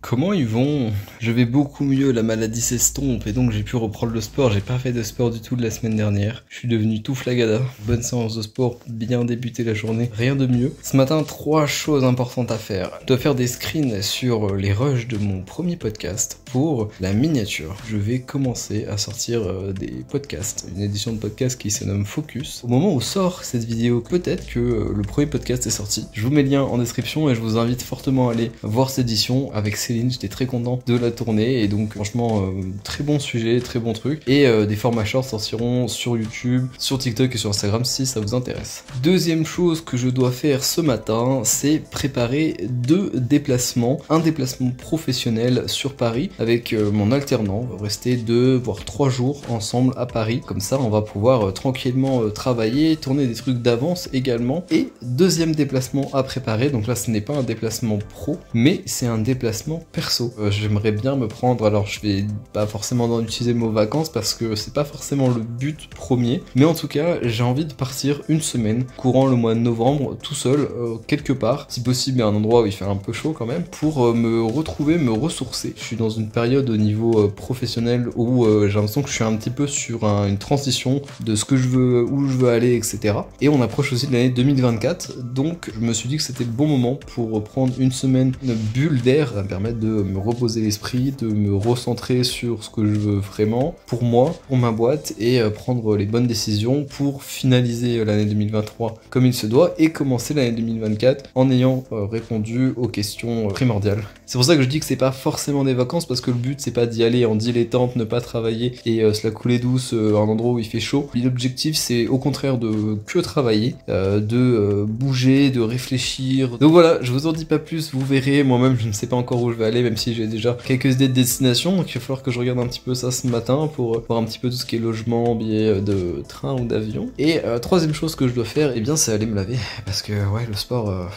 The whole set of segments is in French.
Comment ils vont? Je vais beaucoup mieux, la maladie s'estompe et donc j'ai pu reprendre le sport. J'ai pas fait de sport du tout de la semaine dernière. Je suis devenu tout flagada. Bonne séance de sport pour bien débuter la journée. Rien de mieux. Ce matin, 3 choses importantes à faire. Je dois faire des screens sur les rushs de mon premier podcast pour la miniature. Je vais commencer à sortir des podcasts. Une édition de podcast qui se nomme Focus. Au moment où sort cette vidéo, peut-être que le premier podcast est sorti. Je vous mets le lien en description et je vous invite fortement à aller voir cette édition avec Céline. J'étais très content de la tournée et donc franchement très bon sujet, très bon truc, et des formats shorts sortiront sur YouTube, sur TikTok et sur Instagram si ça vous intéresse. Deuxième chose que je dois faire ce matin, c'est préparer 2 déplacements, un déplacement professionnel sur Paris avec mon alternant. On va rester 2 voire 3 jours ensemble à Paris, comme ça on va pouvoir tranquillement travailler, tourner des trucs d'avance également. Et deuxième déplacement à préparer, donc là ce n'est pas un déplacement pro mais c'est un déplacement perso. J'aimerais bien me prendre, alors je vais pas forcément utiliser le mot vacances parce que c'est pas forcément le but premier, mais en tout cas j'ai envie de partir une semaine courant le mois de novembre tout seul quelque part, si possible à un endroit où il fait un peu chaud quand même, pour me retrouver, me ressourcer. Je suis dans une période au niveau professionnel où j'ai l'impression que je suis un petit peu sur une transition de ce que je veux, où je veux aller, etc. Et on approche aussi de l'année 2024, donc je me suis dit que c'était le bon moment pour prendre une semaine, une bulle d'air, ça va me permettre de me reposer l'esprit, de me recentrer sur ce que je veux vraiment, pour moi, pour ma boîte, et prendre les bonnes décisions pour finaliser l'année 2023 comme il se doit, et commencer l'année 2024 en ayant répondu aux questions primordiales. C'est pour ça que je dis que c'est pas forcément des vacances, parce que le but c'est pas d'y aller en dilettante, ne pas travailler et se la couler douce à un endroit où il fait chaud. L'objectif c'est au contraire de que travailler, de bouger, de réfléchir. Donc voilà, je vous en dis pas plus, vous verrez, moi-même je ne sais pas encore où je vais aller, même si j'ai déjà quelques idées de destination, donc il va falloir que je regarde un petit peu ça ce matin pour voir un petit peu tout ce qui est logement, billets de train ou d'avion. Et troisième chose que je dois faire, eh bien c'est aller me laver, parce que ouais, le sport...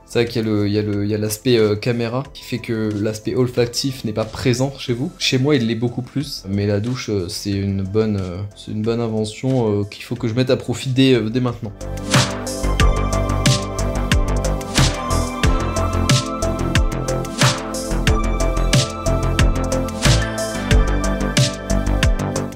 C'est vrai qu'il y a l'aspect caméra qui fait que l'aspect olfactif n'est pas présent chez vous. Chez moi, il l'est beaucoup plus. Mais la douche, c'est une bonne invention qu'il faut que je mette à profit dès maintenant.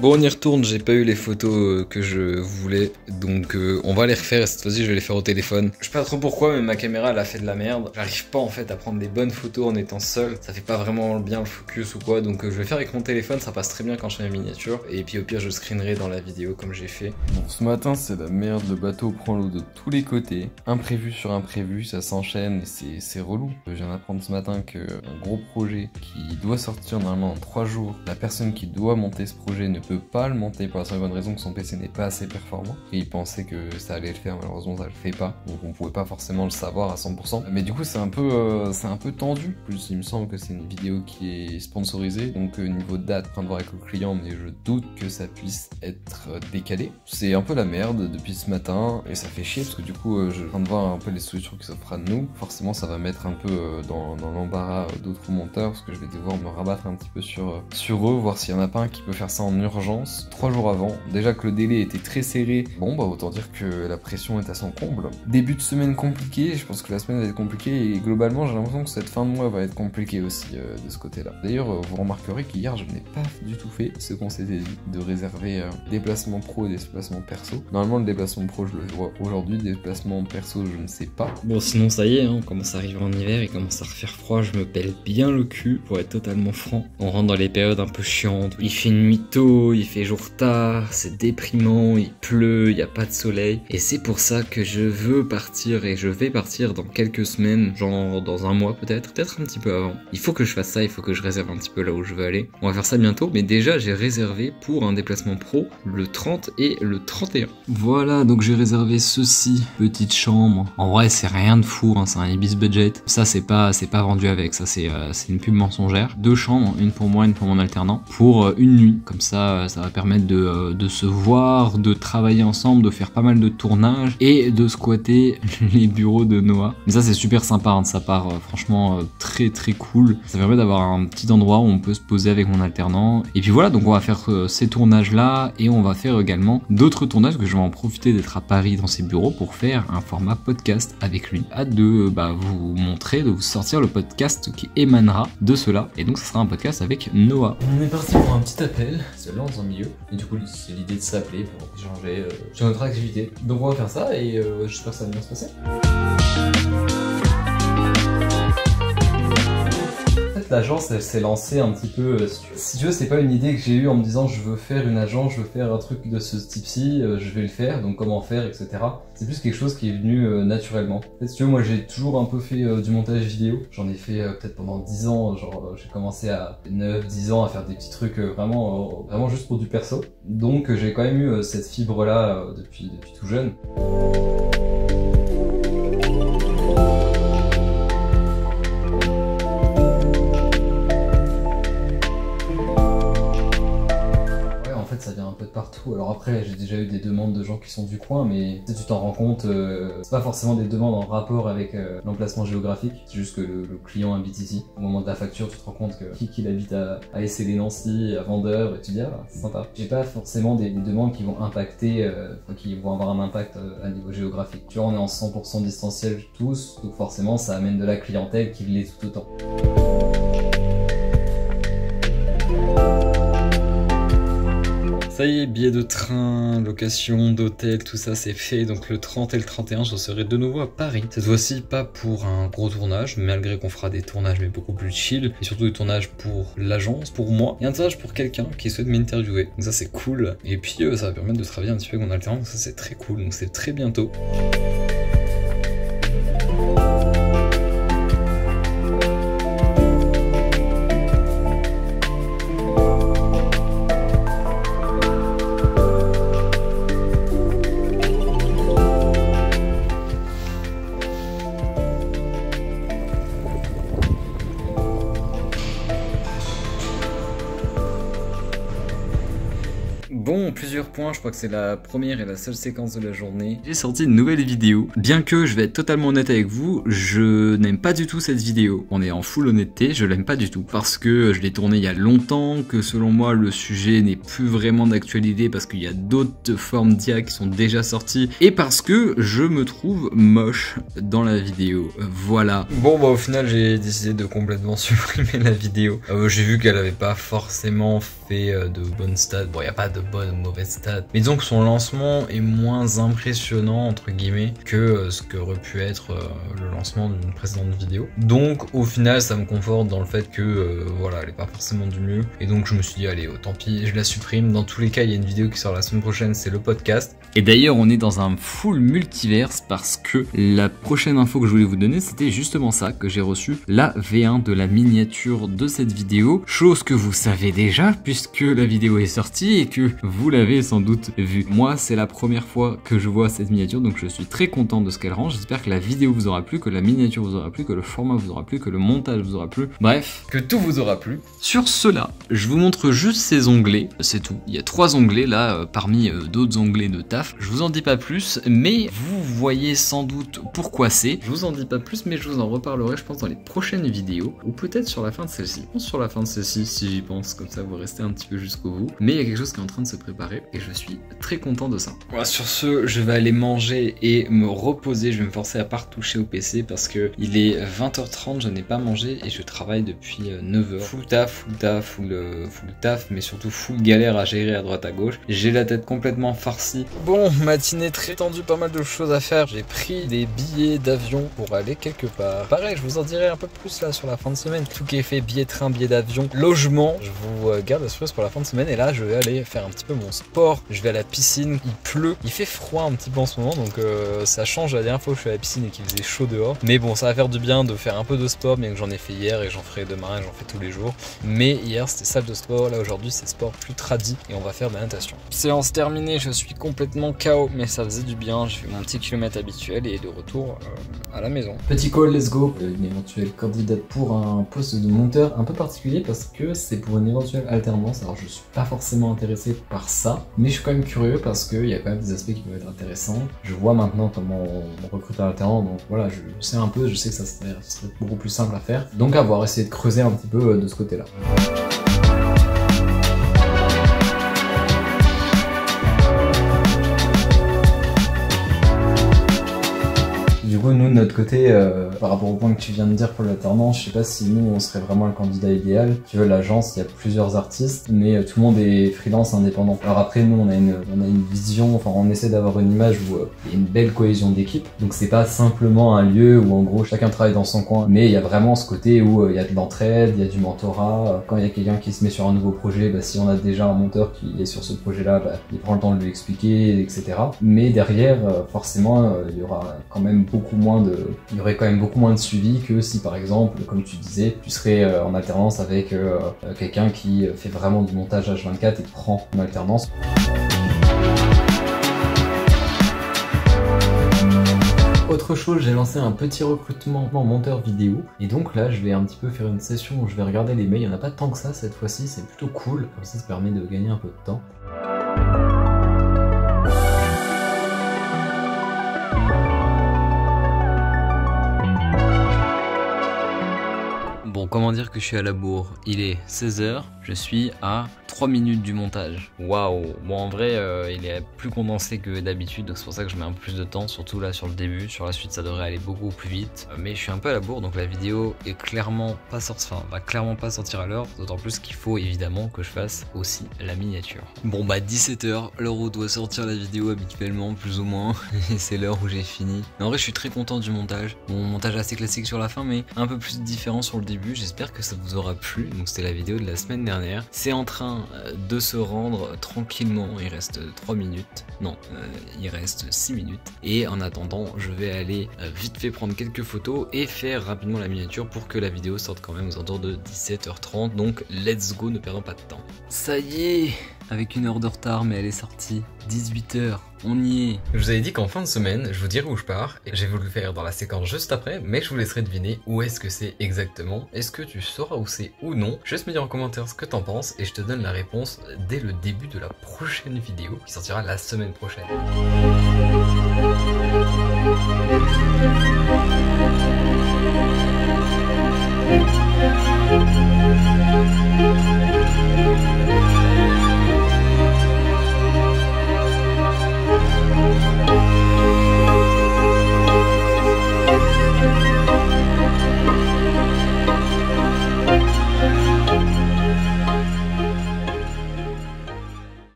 Bon, on y retourne, j'ai pas eu les photos que je voulais, donc on va les refaire, et cette fois-ci je vais les faire au téléphone. Je sais pas trop pourquoi, mais ma caméra elle a fait de la merde. J'arrive pas en fait à prendre des bonnes photos en étant seul, ça fait pas vraiment bien le focus ou quoi, donc je vais faire avec mon téléphone, ça passe très bien quand je fais mes miniatures, et puis au pire je screenerai dans la vidéo comme j'ai fait. Bon, ce matin c'est la merde, le bateau prend l'eau de tous les côtés, imprévu sur imprévu, ça s'enchaîne et c'est relou. Je viens d'apprendre ce matin qu'un gros projet qui doit sortir normalement en 3 jours, la personne qui doit monter ce projet ne peut pas le monter pour la simple bonne raison que son PC n'est pas assez performant, et il pensait que ça allait le faire, malheureusement ça le fait pas, donc on pouvait pas forcément le savoir à 100%, mais du coup c'est un peu tendu. Plus il me semble que c'est une vidéo qui est sponsorisée, donc niveau date, en train de voir avec le client, mais je doute que ça puisse être décalé. C'est un peu la merde depuis ce matin, et ça fait chier parce que du coup je viens de voir un peu les solutions qui s'offrent à nous. Forcément ça va mettre un peu dans l'embarras d'autres monteurs, parce que je vais devoir me rabattre un petit peu sur eux, voir s'il y en a pas un qui peut faire ça en urgence 3 jours avant. Déjà que le délai était très serré, bon bah autant dire que la pression est à son comble. Début de semaine compliqué, je pense que la semaine va être compliquée, et globalement j'ai l'impression que cette fin de mois va être compliquée aussi de ce côté là. D'ailleurs vous remarquerez qu'hier je n'ai pas du tout fait ce qu'on s'était dit de réserver déplacement pro et déplacement perso. Normalement le déplacement pro je le vois aujourd'hui, déplacement perso je ne sais pas. Bon sinon ça y est, hein, on commence à arriver en hiver, il commence à refaire froid, je me pèle bien le cul pour être totalement franc. On rentre dans les périodes un peu chiantes, il fait nuit tôt, il fait jour tard, c'est déprimant, il pleut, il n'y a pas de soleil, et c'est pour ça que je veux partir, et je vais partir dans quelques semaines, genre dans un mois peut-être un petit peu avant. Il faut que je fasse ça, il faut que je réserve un petit peu là où je veux aller. On va faire ça bientôt, mais déjà j'ai réservé pour un déplacement pro le 30 et le 31. Voilà, donc j'ai réservé ceci, petite chambre. En vrai c'est rien de fou, hein, c'est un Ibis budget. Ça c'est pas vendu avec, ça c'est une pub mensongère. 2 chambres, une pour moi, une pour mon alternant, pour une nuit, comme ça ça va permettre de se voir, de travailler ensemble, de faire pas mal de tournages et de squatter les bureaux de Noah. Mais ça c'est super sympa hein, de sa part, franchement très très cool. Ça permet d'avoir un petit endroit où on peut se poser avec mon alternant. Et puis voilà, donc on va faire ces tournages là et on va faire également d'autres tournages que je vais en profiter d'être à Paris dans ses bureaux pour faire un format podcast avec lui. Hâte de vous montrer, de vous sortir le podcast qui émanera de cela. Et donc ça sera un podcast avec Noah. On est parti pour un petit appel, c'est là en milieu. Et du coup c'est l'idée de s'appeler pour échanger sur notre activité. Donc on va faire ça et j'espère que ça va bien se passer. L'agence elle s'est lancée un petit peu, si tu veux c'est pas une idée que j'ai eue en me disant je veux faire une agence, je veux faire un truc de ce type-ci, je vais le faire, donc comment faire, etc. C'est plus quelque chose qui est venu naturellement. En fait, si tu veux, moi j'ai toujours un peu fait du montage vidéo, j'en ai fait peut-être pendant 10 ans, genre j'ai commencé à 9-10 ans à faire des petits trucs vraiment juste pour du perso. Donc j'ai quand même eu cette fibre là depuis tout jeune. Ça vient un peu de partout. Alors après, j'ai déjà eu des demandes de gens qui sont du coin, mais tu t'en rends compte, c'est pas forcément des demandes en rapport avec l'emplacement géographique, c'est juste que le client habite ici. Au moment de la facture, tu te rends compte qu'il habite à Essay-les-Nancy, à Vendeur, et tu dis ah, c'est sympa. J'ai pas forcément des demandes qui vont impacter, qui vont avoir un impact à niveau géographique. Tu vois, on est en 100% distanciel tous, donc forcément ça amène de la clientèle qui l'est tout autant. Ça y est, billets de train, location d'hôtel, tout ça c'est fait. Donc le 30 et le 31, je serai de nouveau à Paris. Cette fois-ci, pas pour un gros tournage, malgré qu'on fera des tournages mais beaucoup plus chill. Et surtout des tournages pour l'agence, pour moi. Et un tournage pour quelqu'un qui souhaite m'interviewer. Donc ça c'est cool. Et puis ça va permettre de travailler un petit peu avec mon alternant. Donc ça c'est très cool. Donc c'est très bientôt. Bon, plusieurs points, je crois que c'est la première et la seule séquence de la journée. J'ai sorti une nouvelle vidéo. Bien que, je vais être totalement honnête avec vous, je n'aime pas du tout cette vidéo. On est en full honnêteté, je l'aime pas du tout. Parce que je l'ai tournée il y a longtemps, que selon moi le sujet n'est plus vraiment d'actualité parce qu'il y a d'autres formes d'IA qui sont déjà sorties. Et parce que je me trouve moche dans la vidéo. Voilà. Bon bah au final j'ai décidé de complètement supprimer la vidéo. J'ai vu qu'elle avait pas forcément fait de bonnes stats. Bon, il n'y a pas de bonnes ou mauvaises stats. Mais disons que son lancement est moins impressionnant, entre guillemets, que ce qu'aurait pu être le lancement d'une précédente vidéo. Donc, au final, ça me conforte dans le fait que, voilà, elle est pas forcément du mieux. Et donc, je me suis dit, allez, tant pis, je la supprime. Dans tous les cas, il y a une vidéo qui sort la semaine prochaine, c'est le podcast. Et d'ailleurs, on est dans un full multiverse parce que la prochaine info que je voulais vous donner, c'était justement ça, que j'ai reçu la V1 de la miniature de cette vidéo. Chose que vous savez déjà, puisque la vidéo est sortie et que vous l'avez sans doute vue. Moi, c'est la première fois que je vois cette miniature, donc je suis très content de ce qu'elle rend. J'espère que la vidéo vous aura plu, que la miniature vous aura plu, que le format vous aura plu, que le montage vous aura plu. Bref, que tout vous aura plu. Sur cela, je vous montre juste ces onglets, c'est tout. Il y a 3 onglets là, parmi d'autres onglets de taf. Je vous en dis pas plus, mais vous voyez sans doute pourquoi c'est. Je vous en dis pas plus, mais je vous en reparlerai, je pense, dans les prochaines vidéos, ou peut-être sur la fin de celle-ci. Je pense sur la fin de celle-ci, si j'y pense, comme ça vous restez un petit peu jusqu'au bout. Mais il y a quelque chose qui est en train de se préparer, et je suis très content de ça. Voilà, sur ce, je vais aller manger et me reposer. Je vais me forcer à pas retoucher au PC parce que il est 20h30, je n'ai pas mangé et je travaille depuis 9h. Full taf, mais surtout full galère à gérer à droite à gauche. J'ai la tête complètement farcie. Bon, matinée très tendue, pas mal de choses à faire. J'ai pris des billets d'avion pour aller quelque part. Pareil, je vous en dirai un peu plus là sur la fin de semaine. Tout qui est fait, billet train, billet d'avion, logement. Je vous garde la surprise pour la fin de semaine et là je vais aller faire un petit peu mon sport. Je vais à la piscine, il pleut, il fait froid un petit peu en ce moment, donc ça change la dernière fois que je suis à la piscine et qu'il faisait chaud dehors. Mais bon, ça va faire du bien de faire un peu de sport, bien que j'en ai fait hier et j'en ferai demain et j'en fais tous les jours. Mais hier c'était salle de sport, là aujourd'hui c'est sport plus tradi et on va faire de la natation. Séance terminée, je suis complètement complètement KO, mais ça faisait du bien. J'ai fait mon petit kilomètre habituel et de retour à la maison. Petit call, let's go. Une éventuelle candidate pour un poste de monteur un peu particulier parce que c'est pour une éventuelle alternance. Alors je suis pas forcément intéressé par ça, mais je suis quand même curieux parce qu'il y a quand même des aspects qui peuvent être intéressants. Je vois maintenant comment on recrute un alternant, donc voilà, je sais un peu, je sais que ça serait beaucoup plus simple à faire. Donc à voir, essayer de creuser un petit peu de ce côté-là. Du coup, nous, de notre côté, par rapport au point que tu viens de dire pour l'alternance, je sais pas si nous, on serait vraiment le candidat idéal. Tu vois, l'agence, il y a plusieurs artistes, mais tout le monde est freelance indépendant. Alors après, nous, on a une vision, enfin, on essaie d'avoir une image où il y a une belle cohésion d'équipe. Donc c'est pas simplement un lieu où, en gros, chacun travaille dans son coin, mais il y a vraiment ce côté où il y a de l'entraide, il y a du mentorat. Quand il y a quelqu'un qui se met sur un nouveau projet, bah, si on a déjà un monteur qui est sur ce projet-là, bah, il prend le temps de lui expliquer, etc. Mais derrière, forcément, il y aura quand même il y aurait quand même beaucoup moins de suivi que si par exemple, comme tu disais, tu serais en alternance avec quelqu'un qui fait vraiment du montage H24 et prend une alternance. Autre chose, j'ai lancé un petit recrutement en monteur vidéo et donc là je vais un petit peu faire une session où je vais regarder les mails. Il n'y en a pas tant que ça cette fois-ci, c'est plutôt cool, comme ça permet de gagner un peu de temps. Bon, comment dire que je suis à la bourre? Il est 16h, je suis à 3 minutes du montage. Waouh! Bon, en vrai, il est plus condensé que d'habitude, donc c'est pour ça que je mets un peu plus de temps, surtout là sur le début. Sur la suite, ça devrait aller beaucoup plus vite. Mais je suis un peu à la bourre, donc la vidéo est clairement pas sortie, enfin, va clairement pas sortir à l'heure, d'autant plus qu'il faut évidemment que je fasse aussi la miniature. Bon, bah, 17h, l'heure où doit sortir la vidéo habituellement, plus ou moins, et c'est l'heure où j'ai fini. Mais en vrai, je suis très content du montage. Bon, montage assez classique sur la fin, mais un peu plus différent sur le début. J'espère que ça vous aura plu. Donc c'était la vidéo de la semaine dernière. C'est en train de se rendre tranquillement. Il reste 3 minutes. Non, il reste 6 minutes. Et en attendant, je vais aller vite fait prendre quelques photos et faire rapidement la miniature pour que la vidéo sorte quand même aux alentours de 17h30. Donc let's go, ne perdons pas de temps. Ça y est, avec 1 heure de retard, mais elle est sortie. 18h. On y est. Je vous avais dit qu'en fin de semaine, je vous dirai où je pars, et j'ai voulu le faire dans la séquence juste après, mais je vous laisserai deviner où est-ce que c'est exactement. Est-ce que tu sauras où c'est ou non? Juste me dire en commentaire ce que t'en penses, et je te donne la réponse dès le début de la prochaine vidéo, qui sortira la semaine prochaine.